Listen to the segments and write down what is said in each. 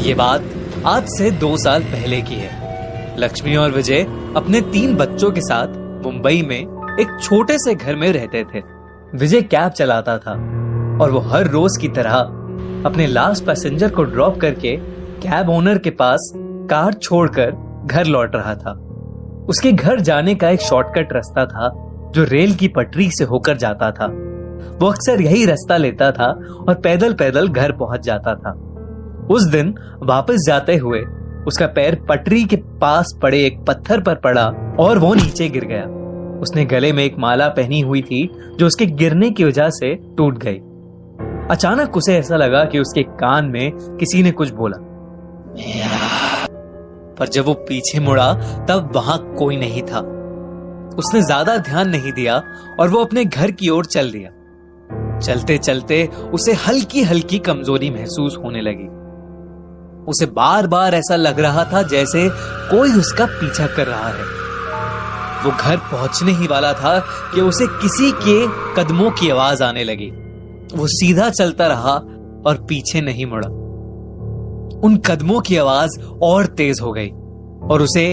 ये बात आज से 2 साल पहले की है। लक्ष्मी और विजय अपने 3 बच्चों के साथ मुंबई में एक छोटे से घर में रहते थे। विजय कैब चलाता था और वो हर रोज की तरह अपने लास्ट पैसेंजर को ड्रॉप करके कैब ओनर के पास कार छोड़कर घर लौट रहा था। उसके घर जाने का एक शॉर्टकट रास्ता था जो रेल की पटरी से होकर जाता था। वो अक्सर यही रास्ता लेता था और पैदल पैदल घर पहुंच जाता था। उस दिन वापस जाते हुए उसका पैर पटरी के पास पड़े एक पत्थर पर पड़ा और वो नीचे गिर गया। उसने गले में एक माला पहनी हुई थी जो उसके गिरने की वजह से टूट गई। अचानक उसे ऐसा लगा कि उसके कान में किसी ने कुछ बोला, पर जब वो पीछे मुड़ा तब वहां कोई नहीं था। उसने ज्यादा ध्यान नहीं दिया और वो अपने घर की ओर चल दिया। चलते चलते उसे हल्की हल्की कमजोरी महसूस होने लगी। उसे बार बार ऐसा लग रहा था जैसे कोई उसका पीछा कर रहा है। वो घर पहुंचने ही वाला था कि उसे किसी के कदमों की आवाज आने लगी। वो सीधा चलता रहा और पीछे नहीं मुड़ा। उन कदमों की आवाज और तेज हो गई और उसे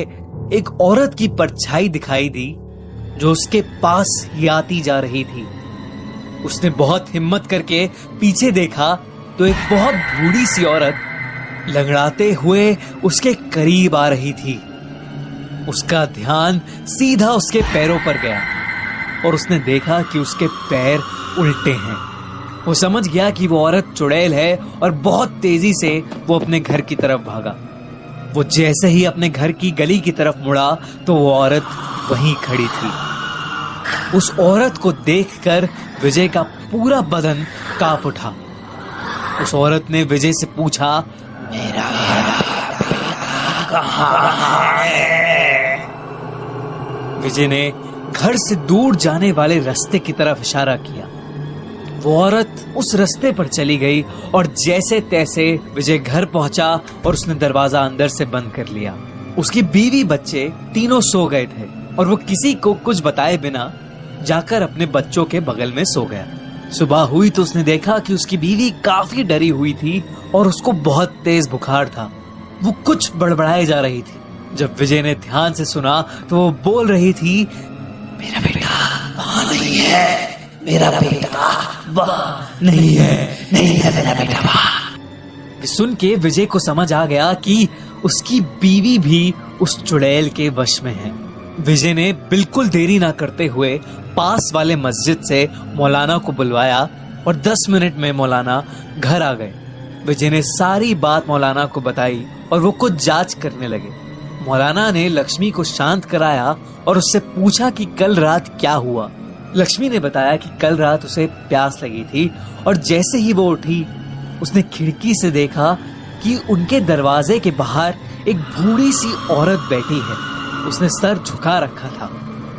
एक औरत की परछाई दिखाई दी जो उसके पास ही आती जा रही थी। उसने बहुत हिम्मत करके पीछे देखा तो एक बहुत बूढ़ी सी औरत लंगड़ाते हुए उसके करीब आ रही थी। उसका ध्यान सीधा उसके पैरों पर गया और उसने देखा कि उसके पैर उल्टे हैं। वो समझ गया कि वो औरत चुड़ैल है और बहुत तेजी से वो अपने घर की तरफ भागा। वो जैसे ही अपने घर की गली की तरफ मुड़ा तो वो औरत वहीं खड़ी थी। उस औरत को देखकर विजय का पूरा बदन कांप उठा। उस औरत ने विजय से पूछा, मेरा कहाँ है? विजय ने घर से दूर जाने वाले रास्ते की तरफ इशारा किया। वो औरत उस रास्ते पर चली गई और जैसे तैसे विजय घर पहुंचा और उसने दरवाजा अंदर से बंद कर लिया। उसकी बीवी बच्चे तीनों सो गए थे और वो किसी को कुछ बताए बिना जाकर अपने बच्चों के बगल में सो गया। सुबह हुई तो उसने देखा कि उसकी बीवी काफी डरी हुई थी और उसको बहुत तेज बुखार था। वो कुछ बड़बड़ाए जा रही थी। जब विजय ने ध्यान से सुना तो वो बोल रही थी, मेरा बेटा वहां नहीं है, मेरा बेटा वहां नहीं है, नहीं है मेरा बेटा वहां। सुन के विजय को समझ आ गया कि उसकी बीवी भी उस चुड़ैल के वश में है। विजय ने बिल्कुल देरी ना करते हुए पास वाले मस्जिद से मौलाना को बुलवाया और 10 मिनट में मौलाना घर आ गए। विजय ने सारी बात मौलाना को बताई और वो कुछ जांच करने लगे। मौलाना ने लक्ष्मी को शांत कराया और उससे पूछा कि कल रात क्या हुआ। लक्ष्मी ने बताया कि कल रात उसे प्यास लगी थी और जैसे ही वो उठी उसने खिड़की से देखा कि उनके दरवाजे के बाहर एक बूढ़ी सी औरत बैठी है। उसने सर झुका रखा था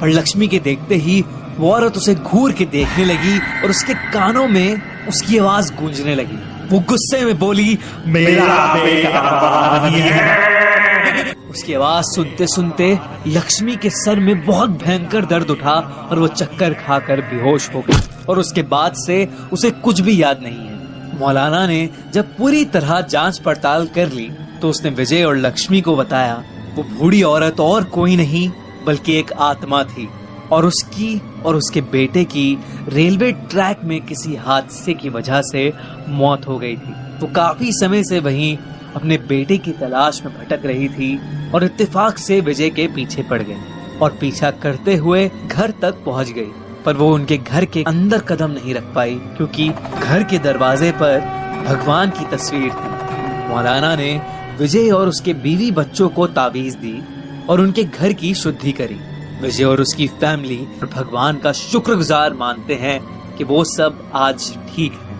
और लक्ष्मी के देखते ही वो औरत उसे घूर के देखने लगी और उसके कानों में उसकी आवाज गूंजने लगी। वो गुस्से में बोली, मेरा बेटा नहीं है। उसकी आवाज सुनते सुनते लक्ष्मी के सर में बहुत भयंकर दर्द उठा और वो चक्कर खाकर बेहोश हो गई और उसके बाद से उसे कुछ भी याद नहीं है। मौलाना ने जब पूरी तरह जांच पड़ताल कर ली तो उसने विजय और लक्ष्मी को बताया वो बूढ़ी औरत और कोई नहीं बल्कि एक आत्मा थी और उसकी और उसके बेटे की रेलवे ट्रैक में किसी हादसे की वजह से मौत हो गई थी। वो काफी समय से वहीं अपने बेटे की तलाश में भटक रही थी और इत्तेफाक से विजय के पीछे पड़ गई और पीछा करते हुए घर तक पहुंच गई। पर वो उनके घर के अंदर कदम नहीं रख पाई क्योंकि घर के दरवाजे पर भगवान की तस्वीर थी। मौलाना ने विजय और उसके बीवी बच्चों को ताबीज दी और उनके घर की शुद्धि करी। विजय और उसकी फैमिली भगवान का शुक्रगुजार मानते हैं कि वो सब आज ठीक है।